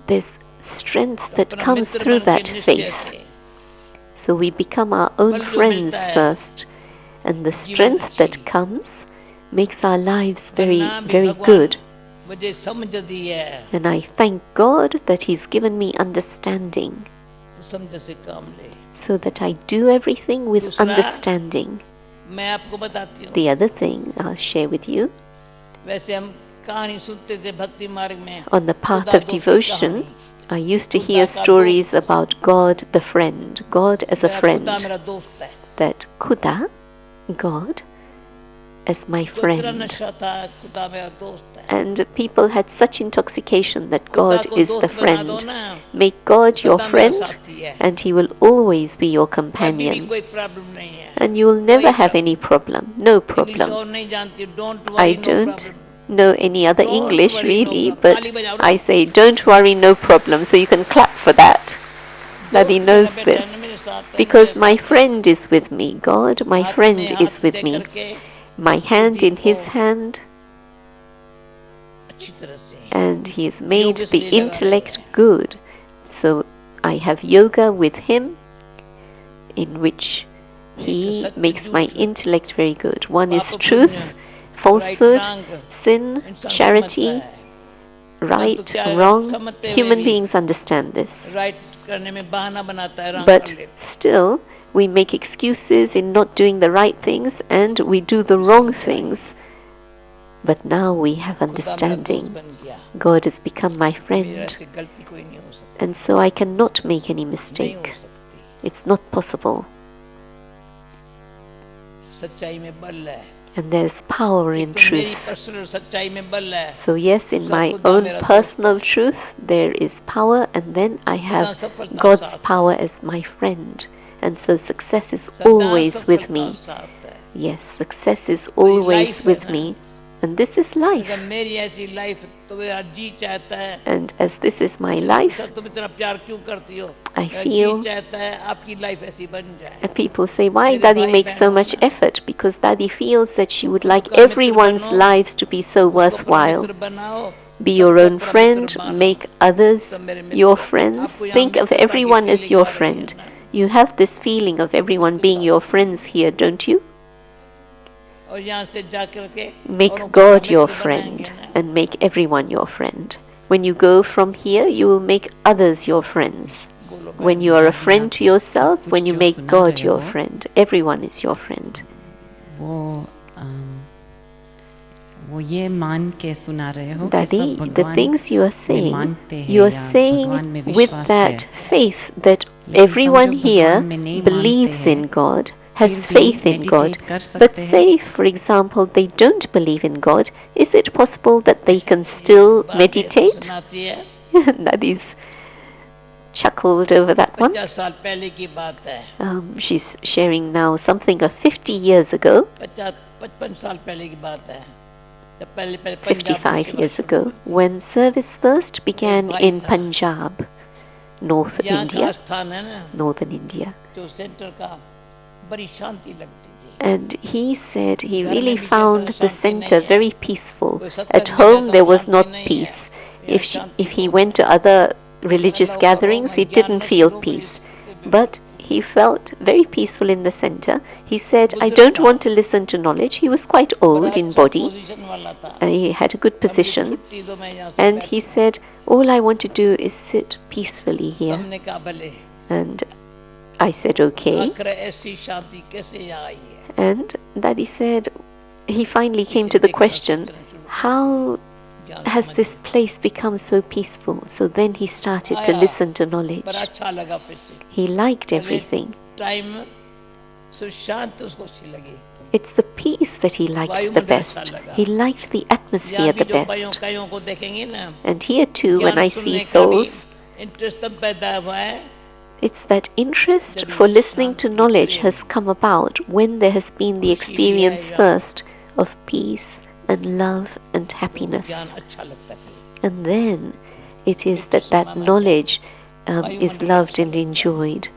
there's strength तो that अपना comes मित्र through बन के that निश्चय faith. से So we become our own बल जो friends मिलता है, first. And the जीवन strength that अच्छी। comes makes our lives very, वरना भी very भगवान good. मुझे समझ दी है, And I thank God that He's given me understanding तो समझ से काम ले। so that I do everything with दूसरा, understanding. मैं आपको बताती हूँ, The other thing I'll share with you, वैसे हम कहानी सुनते थे भक्ति मार्ग में, on the path खुदा of दोस्त की devotion, कहानी। I used to खुदा hear का stories दोस्त। about God the friend, God as a मेरा friend, खुदा मेरा दोस्त है, that Khuda, God, as my जो तेरा friend. नशा था खुदा मेरा दोस्त है. And people had such intoxication that खुदा God को is दोस्त the बना दो friend. ना, Make God your सदा मेरा friend, साथी है. and He will always be your कभी भी companion. कोई प्रॉब्लम नहीं है. And you will never have any problem. No English problem. और नहीं जानती. Don't I worry no don't problem. know any other Don't English worry, no really, problem. but ताली बजाओ ना. I say, don't worry, no problem. So you can clap for that. Dadi दोस्त knows मेरा बैठा है ना this. मेरे साथ है, Because मेरे my साथ है. friend is with me. God, my हाथ friend में is हाथ with दे me. करके My hand in बुद्धि his को hand, अच्छी तरह से and he has made योग the इसलिए लगा intellect रहे हैं. good. So I have yoga with him, in which he such makes my झूठ, intellect very good. One is पाप truth, पुण्य, falsehood, right, wrong, sin, इंसान charity, समझता है. right, क्या है, wrong. समझते हुए Human भी beings understand this. राइट करने में बहाना बनाता है, रंग कर But लेता still, we make excuses in not doing the right things and we do the wrong things. But now we have है. खुदा मेरा दोस्त understanding. बन गया. God has become my मेरे friend, ऐसी गलती कोई नहीं हो सकती. and so I cannot make any नहीं हो mistake. सकती. It's not possible. सच्चाई में बल है. And there's power in एक तो मेरी truth. पर्सनल सच्चाई में बल है. So yes, in दूसरा my खुदा own मेरा दोस्त personal है. truth, there is power, and then I सदा have सफलता God's साथ power है. as my friend. And so success is सदा always with सफलता me. साथ है. Yes, success is ये always life है with ना. me. And this is life. अगर मेरी ऐसी लाइफ तो मेरा जी चाहता है. And as this is my किसी ने life, पूछा, तुम इतना प्यार क्यों करती हो? I मेरा feel- जी चाहता है आपकी लाइफ ऐसी बन जाए. and people say, why मेरे Daddy भाई makes so बहनों much ना, effort? Because Daddy feels that she would खुद like का मित्र everyone's बनो, lives to be so उसको worthwhile. परमित्र बनाओ, Be your सबको own परमित्र friend, मानो. make others सब मेरे मित्र your हैं. friends. आपको यहाँ Think of मित्रता की everyone as feeling your आ रही है friend. ना. You have this feeling of everyone being your friends here, don't you? और यहाँ से जा करके Make औरों को God मित्र your बनाएंगे friend ना. and make everyone your friend. When you go from here, you will make others your friends. बोलो When बहन. you are a Daddy, friend आप to सब yourself, कुछ when you जो make सुना God रहे your हो, friend, everyone is your friend. वो ये मान के सुना रहे हो कि Daddy, सब the भगवान things you are में saying, मानते हैं you are या saying भगवान में with विश्वास है. that faith that लेकिन everyone समझो here भगवान में नहीं believes मानते in हैं, God, फिर has भी faith in God. meditate कर But सकते हैं. say, for example, they don't believe in God, is it possible that they can still बात ऐसी meditate? सुनाती है. Daddy's chuckled over that one. 50 साल पहले की बात है. She's sharing now something of 50 years ago, 55 साल पहले की बात है. जब पहले पंजाब में 55 सेवा years शुरू ago, हुई थी. when service first began भाई in था. Punjab, North यहाँ का India, स्थान है ना, Northern India. जो सेंटर का बड़ी शांति लगती थी. And he said he घर really में भी found कहता the शांति center नहीं है. very peaceful. कोई सत्संग At में home कहता there was शांति not नहीं है. peace. यहाँ If शांति he बहुत went to है. other religious हेलो, gatherings, मैं he didn't ज्ञान feel नसीब peace. हो But he felt very peaceful in the center. He said, I बुजुर्ग don't था. want to listen to knowledge. He was quite बड़ा old in अच्छा body. Position वाला था. He had a good अब मुझे position. छुट्टी दो, मैं यहाँ से And he बैठूं. said, all I want to do is sit peacefully here. हमने कहा भले. And I said, okay. आखिर ऐसी शांति कैसे यहाँ आई है? And Daddy said, he finally came पीछे to the देखना, question, सोचना शुरू किया. how ज्ञान has समझ this place become so peaceful? So then he started to आया. listen to knowledge. बड़ा अच्छा लगा फिर से. He liked पहले everything. टाइम सिर्फ शांत उसको अच्छी लगी. It's the peace that he liked the वायुमंडल best. अच्छा लगा. He liked the atmosphere यहाँ भी the जो कईयों best. कईयों को देखेंगे ना, And here too, when ज्ञान I see सुनने का भी souls, इंटरेस्ट तब पैदा हुआ है it's that interest जब for listening to Shanti, knowledge Prem, has come about when there has been the खुशी भी experience आएगा. first of peace and love and तो happiness. ज्ञान अच्छा लगता है. And then it is एक तो that समाना knowledge is वायुमंडल loved अच्छा and लगता है. enjoyed.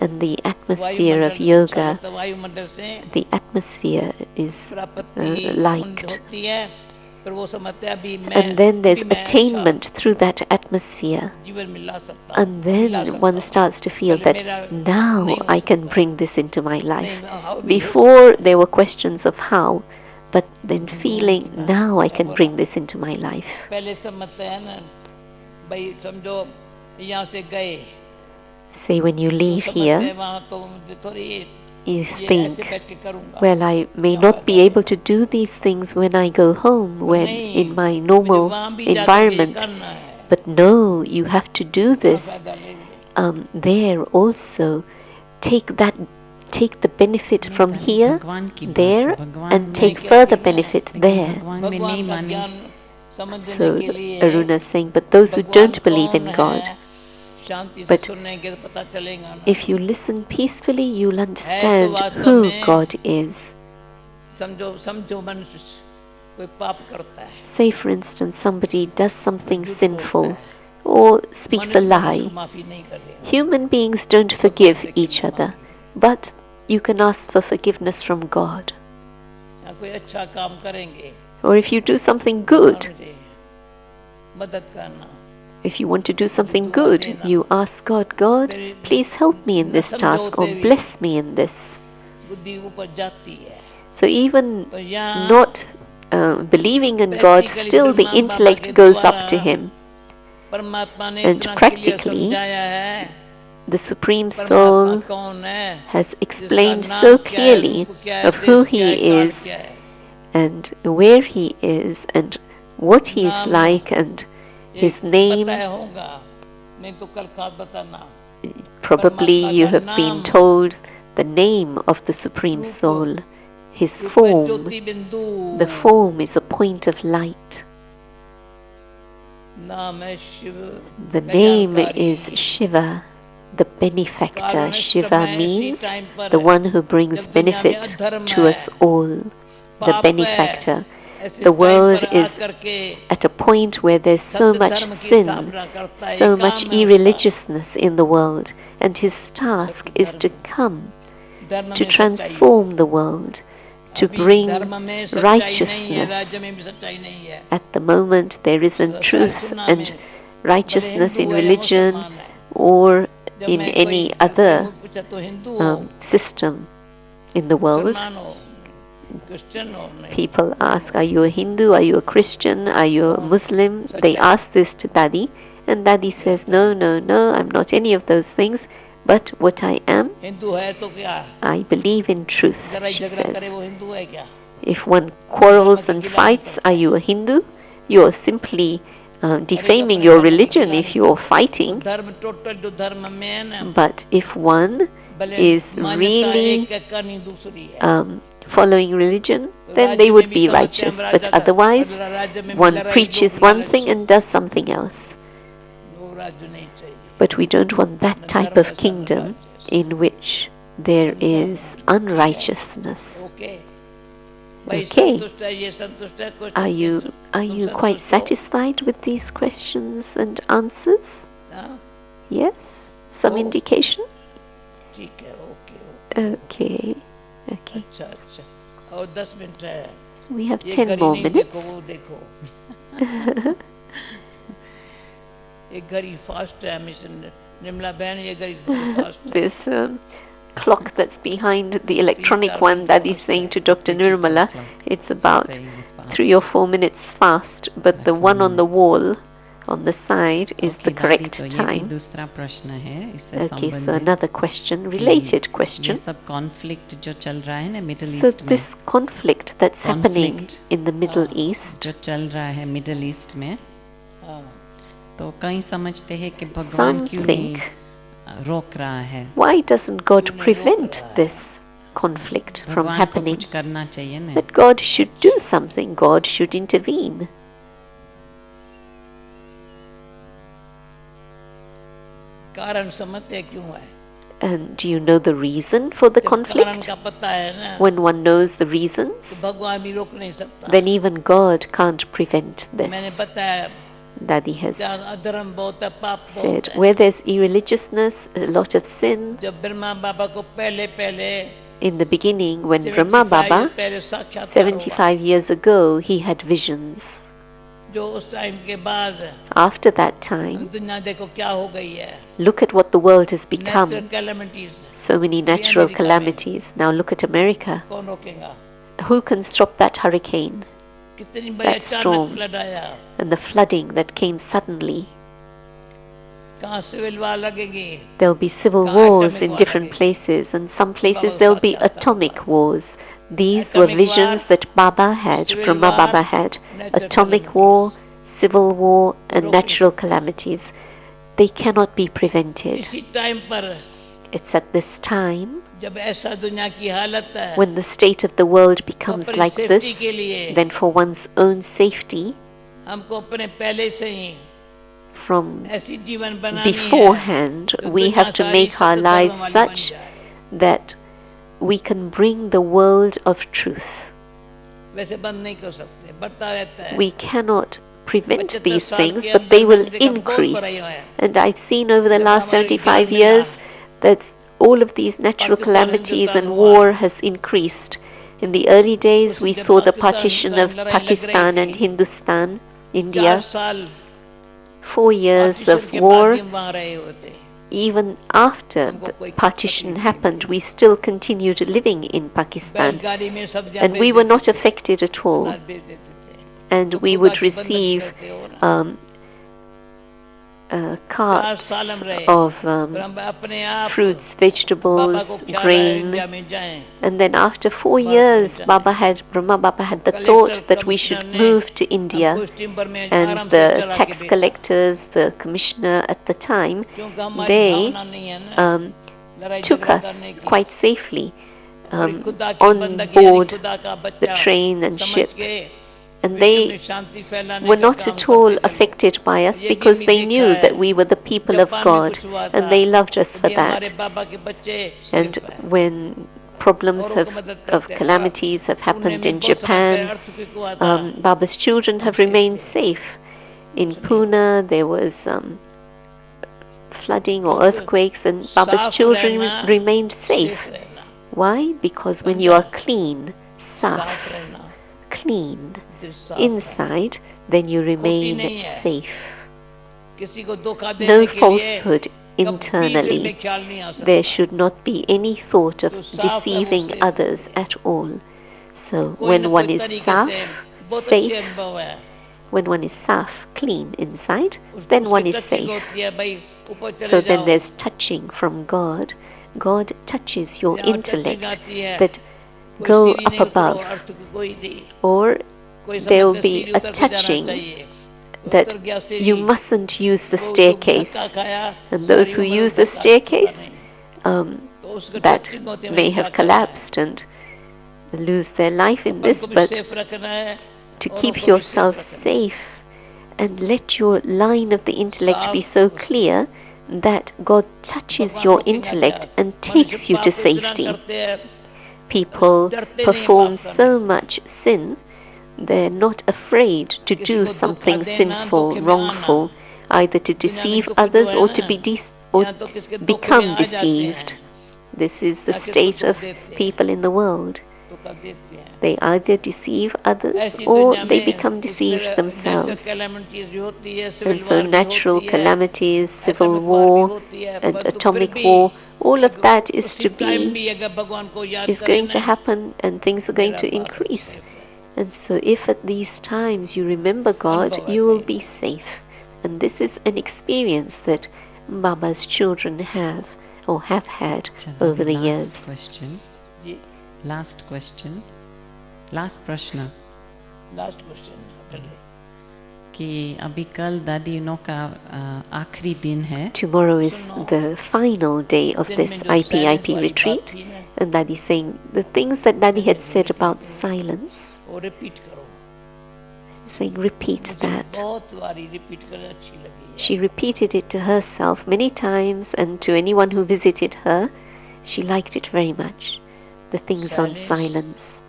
And the atmosphere of वायुमंडल अच्छा yoga, लगता है. वायुमंडल से the atmosphere is प्राप्ति liked. होती है, पर वो समझते हैं अभी मैं And then there's अभी मैं अच्छा attainment through that atmosphere. जीवन में ला सकता हूँ, And मिला then सकता one हूँ. starts to feel पहले that मेरा now नहीं हो I can सकता. bring this into my life. नहीं, how भी हो Before there were questions of how, but then feeling की बात now I can बोला. bring this into my life. पहले समझते हैं ना, भाई समझो यहाँ से गए Say when you तो leave समझते here, हैं वहाँ तो मुझे थोड़ी you ये ऐसे think, बैठ के करूँगा. well, I may not be able to do these things when I go home, when नहीं, in my मुझे normal वहाँ भी जाकर के ये environment. करना है. But no, you have to do वहाँ this फायदा ले ले. there also. Take that take the benefit from दादी, here, भगवान की बात, there, भगवान and में- take क्या further कहना है? benefit लेकिन there. भगवान में भगवान नहीं का माने ज्ञान समझने So के लिए Aruna is saying, but those who भगवान don't believe in कौन God, है, शांति से but सुनेंगे तो पता चलेगा ना। if you listen peacefully, you'll है तो understand वास्तव who में God is. समझो मनुष्य कोई पाप करता है, Say, for instance, somebody does something झूठ sinful बोलता है, or speaks a मनुष्य मनुष्य lie. को माफी नहीं करेगा, Human beings don't भगवान forgive से each क्यों other, मांगेंगे? but you can ask for forgiveness from God. या कोई अच्छा काम करेंगे, Or if you do something भगवान good, मुझे मदद करना, if you want to do something दुआ good, देना, you ask God, God, मेरी please help me in न this task or समझौते भी bless me in this. बुद्धि ऊपर जाती है। So even पर यहाँ not believing in God, practically still the Brahma Baba intellect के goes द्वारा up to Him. परमात्मा ने And इतना क्लियर practically, समझाया है, The Supreme परमात्मा Soul कौन है, has जिसका explained नाम so क्या है, clearly रूप क्या है, of who देश क्या है, He काल is क्या है। and where He is and what He is नाम like and His एक name. बताया होगा, नहीं तो कल खास बताना। Probably परमात्मा you का have been नाम, told the name of the Supreme रूप, Soul, His रूप है form. ज्योति बिंदु, The form is a point of light. नाम है शिव The name कल्याणकारी। is Shiva, the benefactor. कारण Shiva इष्ट में इसी means टाइम पर the one who brings जब दुनिया में benefit अधर्म to us है, all, the पाप है, benefactor. ऐसे The टाइम world पर is आकर के at a point where there's so सत्य much धर्म की sin, स्थापना करता है, so ये much काम है उसका। irreligiousness in the world, and his task सत्य is to धर्म, come धर्म to में सच्चाई। transform the world, to अभी bring धर्म में सच्चाई नहीं है, righteousness. राज्य में भी सच्चाई नहीं है। At the moment, there isn't truth सुना and में righteousness in भले हिंदू है या religion मुसलमान है, or जब in मैं कोई any कोई other मुझे पूछा तो हिंदू हो, system in the world. मुसलमान हो, क्रिश्चियन हो, नहीं, People कौन ask, हो? are you a Hindu? Are you a Christian? Are you a कौन Muslim? They सच्चाई? ask this to Dadi, and Dadi says, no, no, no, I'm not any of those things, but what I am, Hindu है तो क्या, I believe in truth, लड़ाई she झगड़ा करे says. वो हिंदू है क्या? If one धर्म quarrels की and गिला नहीं fights, करता are है। you a Hindu? You are simply defaming अपने your धर्म की religion गिला if नहीं you are करता। fighting. वो धर्म टोटल जो धर्म में है ना, But if one भले is मान्यता really एक है, करनी दूसरी है। following religion, तो then राज्य they में would भी be समझते हैं हम righteous. राजा But का, otherwise, राज्य में भी one लड़ाई, preaches लोग one लालच, thing and does something else. वो राज्य नहीं चाहिए। But we don't want that न type धर्म of ऐसा, न kingdom राज्य ऐसा। in which there समझा? is ठीक है, unrighteousness. ओके, भाई Okay. संतुष्ट है, ये संतुष्ट है, कुछ Are you तुम quite संतुष्ट हो? satisfied with these questions and answers? हाँ, Yes? Some Oh. indication? ठीक है, ओके, Okay. Okay. अच्छा अच्छा, और 10 मिनट है, So we have ये 10 घड़ी more नहीं minutes. देखो, वो देखो, ये घड़ी फास्ट है, मिशन निर्मला बहन, ये घड़ी फास्ट है। This clock that's behind the electronic 3-4 one minute that is fast saying है। to Dr. Digital Nirmala, clock. it's She's about saying it's fast. 3 or 4 minutes fast, but the 4 one on the minutes. wall on the side is Okay, the दादी, correct तो ये भी time. दूसरा प्रश्न है इससे Okay, so संबंधित another question, कि related ये question. सब कॉन्फ्लिक्ट जो चल रहा है ना मिडिल So ईस्ट में, this conflict that's happening Conflict. in the Middle East, जो चल रहा है मिडिल ईस्ट में, हाँ, तो कई समझते हैं कि भगवान some क्यों think, नहीं रोक रहा है, why doesn't God क्यों नहीं रोक prevent रहा है? this conflict from भगवान को happening? कुछ करना चाहिए ना। That God should do something, God should intervene. कारण समझते हैं क्यों है? And do you know the reason for the जब कारण conflict? का पता है ना, When one knows the तो reasons, भगवान भी रोक नहीं सकता। then even God can't prevent मैंने this. बताया, Dadi has जहाँ अधर्म बहुत है, पाप said, बहुत है, where there's irreligiousness, a lot of sin. जब ब्रह्मा बाबा को पहले In the beginning, when 75 Brahma Baba, पहले साक्षात्कार हुआ, 75 years ago, he had visions. जो उस टाइम के बाद After that time, दुनिया देखो क्या हो गई है, look at what the world has natural become. Calamities, So many natural America में। calamities. Now look at America. कौन रोकेगा? Who can stop that hurricane कितनी बड़ी That storm. अचानक फ्लड आया, and the flooding that came suddenly? कहाँ civil वार लगेगी, There'll be civil Ka wars atomic in war different lage. places, and some places Baba there'll be Sakyata atomic Baba. wars. These were Atomic visions war, that Baba had, civil Brahma war, Baba had. natural Atomic calamities. war, civil war, and रोक नहीं natural सकता। calamities. They cannot be prevented. इसी time पर It's at this time, जब ऐसा दुनिया की हालत है, when the state of the world तो becomes अपनी like सेफ्टी this, के लिए then for one's own safety, हमको अपने पहले से ही from ऐसी जीवन बनानी है beforehand, जो we दुनिया have to सारी make our सत्य धर्म lives वाली बन such जाए। that we can bring the world of truth. वैसे बंद नहीं कर सकते, बढ़ता रहता है। We cannot prevent 75 these साल things, के but अंदर they will मैंने देखा बहुत increase. बुराई हुआ है। And I've seen over the जब last हमारे 75 ज्ञान years मिला, that all of these natural Pakistan calamities Hindustan and हुआ, war has increased. In the early days, उस we जब saw the Pakistan partition Hindustan of लड़ाई लग रही Pakistan and थी, Hindustan, 4 India, साल 4 years पार्टीशन of के बाद war. भी हम वहाँ रहे होते। Even after हमको the कोई partition तकलीफ नहीं happened, milli. we still continued living in Pakistan, बैलगाड़ी में सब्जियां and बेच we were देते not थे, affected at all. अनाज बेच देते थे। And तो we खुदा would की बंदगी receive करते हो ना। 4 carts साल हम रहे, of फिर हम अपने आप fruits, बाबा को vegetables, ख्याल आया इंडिया grain. में जाएं, And then after 4 भारत में years, जाएं। Brahma Baba had the collector thought that we commissioner should ने move to India, हमको स्टीमर में and आराम से the चला के tax भेजा, collectors, the commissioner at the time, क्योंकि हमारी they भावना नहीं है ना, लड़ाई took झगड़ा us करने की। quite safely हमारी खुदा की on बंदगी यानी board खुदा का the बच्चा train and समझ ship, के and विश्व में they शांति फैलाने were का not काम at all करते चलो। affected by us ये भी because हमने they देखा knew है, that we were the people of Japan में God, कुछ हुआ था, and they loved us तो for भी हमारे that. बाबा के बच्चे And सेफ हैं। when problems औरों को मदद of करते हैं। calamities have पुणे happened में in बहुत समय पहले Japan, earthquake हुआ था, Baba's children हम have सेफ remained थे, safe. In कुछ नहीं हुआ। Pune, there was flooding or क्योंकि earthquakes, and Baba's साफ children रहना, remained सेफ safe. रहना, Why? Because when you समझा? are clean, साफ saf, रहना, clean दिल साफ रहना, inside, then you खोटी remain नहीं है। safe. किसी को धोखा No देने के लिए falsehood कभी दिल में internally. ख्याल नहीं आ There सकता। should not be any thought of जो साफ है वो deceiving सेफ हो others गया। at all. So कोई न when one कोई is तरीके से saf, बहुत अच्छे safe, अनुभव है। when one is saf, clean inside, उस then उसकी one is टचिंग safe. होती है भाई ऊपर चले So then जाओ। there's touching from God. God touches your यहाँ टचिंग intellect आती है, that कोई go सीढ़ी up नहीं उतरो, above, अर्थ की कोई थी, or कोई there will समझते be सीढ़ी a उतर के जाना touching चाहिए, that उतर गया सीढ़ी, you mustn't use the वो जो staircase. धक्का खाया, And those सारी who उम्र use वो the धक्का staircase, नहीं। तो उसको that टचिंग होती है, may भाई क्या have करना है। collapsed and lose their life in upon this, को भी but सेफ रखना है, to औरों keep को भी सेफ yourself रखना है। safe and let your line of the intellect be साफ so उससे। clear that God touches भगवान your को कितना intellect अच्छा, and takes मनुष्य you to पाप इतना safety. करते हैं, People डरते नहीं perform पाप करने so से। much sin, they're not afraid to किसी do को धोखा something देना, sinful, धोखे में wrongful, आना। either to दुनिया में deceive दुख जो others है or ना, to be or यहाँ तो किसके धोखे में become आ जाते deceived. हैं, This is the या किसको state धोखा of देते हैं, people in the world. धोखा देते हैं। They either deceive others ऐसी or दुनिया they में become इस deceived तरह themselves. नेचर कैलामिटीज भी होती है, And सिविल so वार भी natural होती है, calamities, civil एटॉमिक वार भी war, होती है, and परंतु फिर atomic भी war, all of अगर that is उसी to टाइम be, भी अगर भगवान को याद is करें going to ना, happen, and things are going मेरा to बाप increase. सेफ है। And so if at these times you remember God, अनुभव है you will कहीं be safe. And this is an experience that Baba's children have or have had over the years. Question. जी, Last question. Last प्रश्न last question पहले कि अभी कल दादी का आखिरी दिन है। Tomorrow is the final day of दिन this में जो IPIP silence वाली बात retreat. थी ना, And Daddy saying the things that Daddy had said about silence, वो रिपीट करो। saying repeat मुझे that. बहुत बारी रिपीट करना अच्छी लगी है। She repeated it to herself many times, and to anyone who visited her, she liked it very much. The things on silence.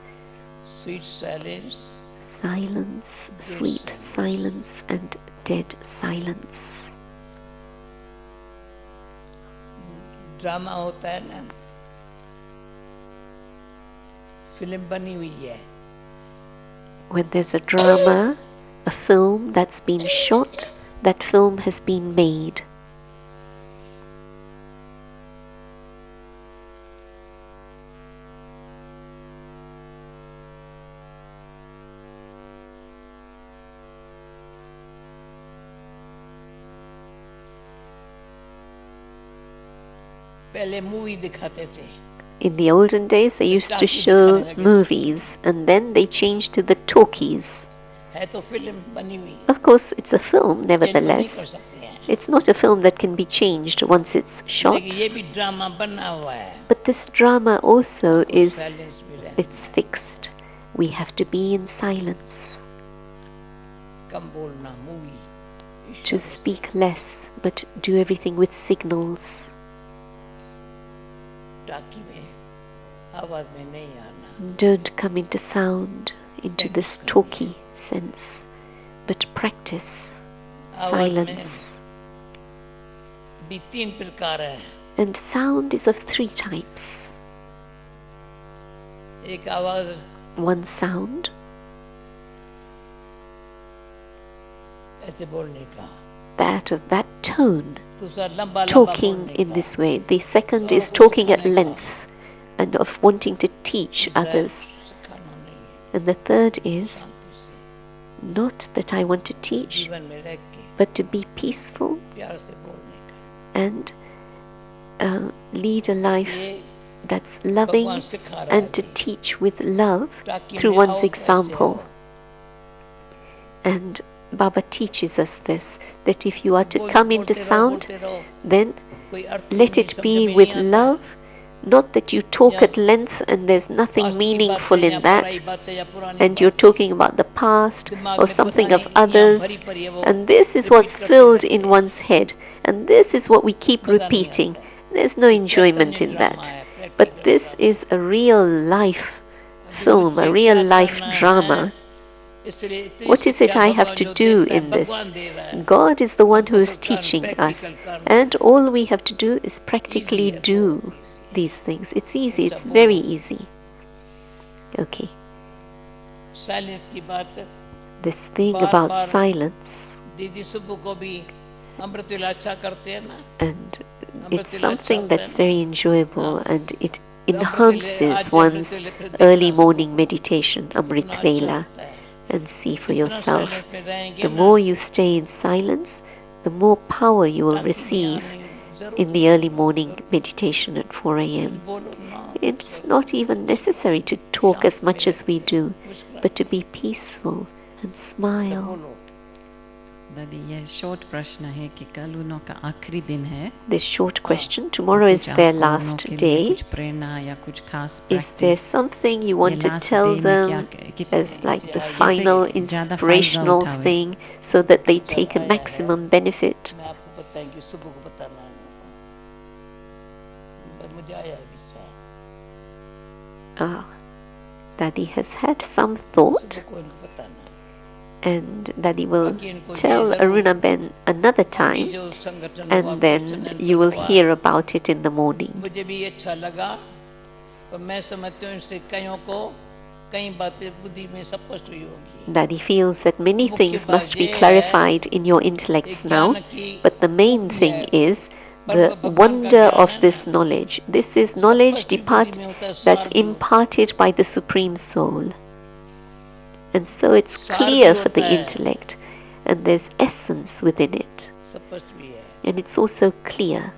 Sweet silence, Silence, sweet silence, and dead silence. Drama होता है ना, film बनी हुई है, When there's a drama, a film that's been shot, that film has been made. पहले movie दिखाते थे, In the olden days, they used to show movies, and then they changed to the talkies. है तो film बनी हुई, Of course, it's a film, change तो नहीं कर nevertheless. सकते हैं। It's not a film that can be changed once it's shot. लेकिन ये भी ड्रामा बना हुआ है, But this drama also कुछ is, साइलेंस भी रहना, it's fixed. We have to be in silence, कम बोलना, movie to speak less, but do everything with signals. टाकी में आवाज में नहीं आना, Don't come into sound, into this talky sense, but practice silence. भी 3 प्रकार है, And sound is of 3 types. एक आवाज One sound, ऐसे बोलने का, that of that tone, दूसरा लंबा लंबा talking बोलने in का, this way. The second is talking at length and of wanting to teach तीसरा others. सिखाना नहीं है, And the third is शांति से not that I want to teach, जीवन में रह के but to be peaceful प्यार से बोलने का, and lead a life ये that's loving भगवान सिखा रहा and to है, teach with love ताकि through मैं one's आओ कैसे example. आओ, And Baba teaches us this, that if you are to बोल- come into बोलते रहो, sound, बोलते रहो, then कोई अर्थ let नहीं, it समझ be में with नहीं आता है, love, not that you talk Yeah. at length and there's nothing past की meaningful बातें या in that, पराई बातें या पुरानी and you're बातें, talking about the past दिमाग or में something पता of नहीं, यहाँ others, भरी पड़ी है, वो and this is repeat what's करते filled रहते in हैं, one's head, and this is what we keep मजा नहीं repeating. आता है, There's no enjoyment Chaitanya in drama that. है, But practical this drama, is a real life अभी film, मुझे a real क्या life करना है, drama. इसलिए इतनी What is it शिक्षा I have भगवान to जो do देता है, in this? भगवान दे रहा है, God is the one हमको who is सिर्फ करना, teaching us, practical करना and है, all we have to do is practically easy है, do बहुत easy है, these things. It's easy, अच्छा it's very बोलो, easy. Okay, साइलेंस की बात, this thing bar about bar silence, दीदी सुबह को भी अमृत वेला अच्छा करते हैं ना, and अमृत it's वेला अच्छा something होता है that's ना, very enjoyable, हाँ, and it तो अमृत वेले enhances आज अमृत one's वेले फिर early देखना सुबह morning को meditation, कितना Amrit अच्छा Vela, होता है, and see for जितना yourself. साइलेंस में रहेंगे The ना, more you stay in silence, the more power you will ताकि में receive आने जरूरत in the नहीं early है, morning जरूरत meditation at 4 कुछ a.m. बोलो ना, It's not even necessary to talk as much as we do, but to be peaceful and smile. बोलो, दादी ये शॉर्ट प्रश्न है कि कल उन्हों का आखिरी दिन है, This short question, tomorrow is कुछ their आपको last उन्हों के लिए day. कुछ प्रेरणा या कुछ खास Is there practice something you ये want to last tell day में क्या them as like the जैसे final ज़्यादा फ़ायदा inspirational उठावे? thing so that they चल take a आया है, maximum benefit? मैं आपको बताएंगी, सुबह को बताना है मेरे को, मुझे आया है विचार, Ah, Daddy has had some thought, सुबह को इनको बताना, and Daddy will बाकी इनको tell ये जरूर, Aruna Ben another अभी time, जो संगठन हुआ, and then Christian you will हुआ, hear about it in the morning. मुझे भी अच्छा लगा, पर मैं समझती हूँ इससे कईयों को कई बातें बुद्धि में स्पष्ट हुई होगी, Daddy feels that many मुख्य things बात must be ये है, clarified in your एक intellects ज्ञान now, की but the main खूबी thing है, is पर the भगवान का wonder ज्ञान of है this ना, knowledge. This is knowledge स्पष्ट भी बुद्धि में होता है, that's सार भी होता है, imparted by the Supreme Soul. And so it's सार clear भी for the होता है, intellect, and there's essence within it, स्पष्ट भी है, and it's also clear.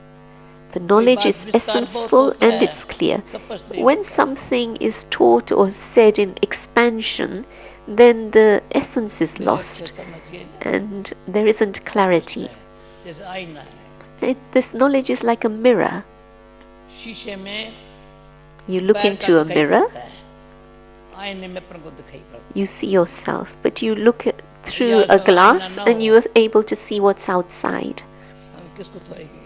The कोई knowledge बात is विस्तार बहुत essential होता and है, it's clear. स्पष्ट नहीं When होता, something is taught or said in expansion, then the essence is मेरे lost से समझिए ना, and there isn't clarity. है, जैसे आईना है, This knowledge is like a mirror. शीशे में You look पैर का into a दिखाई mirror, पड़ता है, आईने में अपन को दिखाई पड़ता है, you see yourself, but you look through या a सब glass आईना ना and हो, you are able to see what's outside. हम किसको थोड़ेंगे,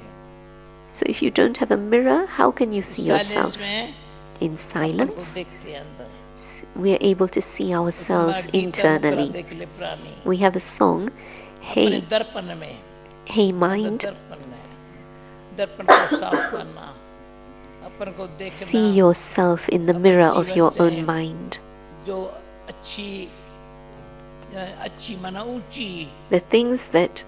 So if you don't have a mirror, how can you see silence yourself? में In अपन को silence, देखते हैं अंदर, we are able to see ourselves तुम्हारा गीत है मुकरा internally. देख ले प्राणी, We have a song, अपने Hey, दर्पण में, hey अंदर mind, दर्पण है, दर्पण को साफ करना, अपन को देखना, see yourself in the अपने mirror of जीवन your से own mind. जो अच्छी माना ऊंची, The things that,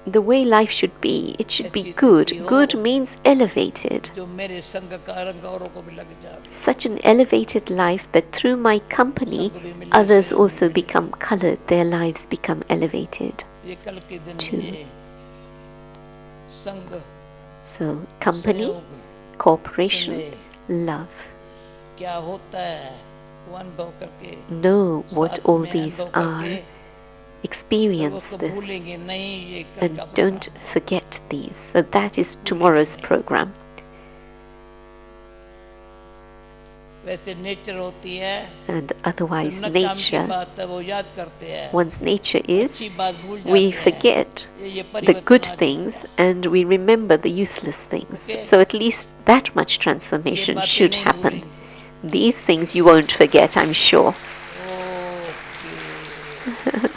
the way life should be, it should be ऐसी good. स्थिति हो, Good means elevated. जो मेरे संग का रंग औरों को भी लग जाए, Such an elevated life that through my company, संग भी मिले, others सहयोग भी also मिले। become colored, their lives become elevated. ये कल के दिन Two. ये संग, So, company, सहयोग, cooperation, स्नेह love. क्या होता है वो अनुभव करके, Know what साथ all में these अनुभव are, करके, तो experience उसको this भूलेंगे नहीं, ये कल and का don't प्रोग्राम। forget these. So that is tomorrow's program. वैसे नेचर होती है, And जो otherwise, न काम की nature, बात है वो याद करते हैं, one's nature is अच्छी बात भूल we जाते हैं। forget ये the परिवर्तन good आ जाएगा। things and we remember the useless things. Okay. So at least that much ये transformation बातें should नहीं happen. भूलेंगे। These things you won't forget, I'm sure. Okay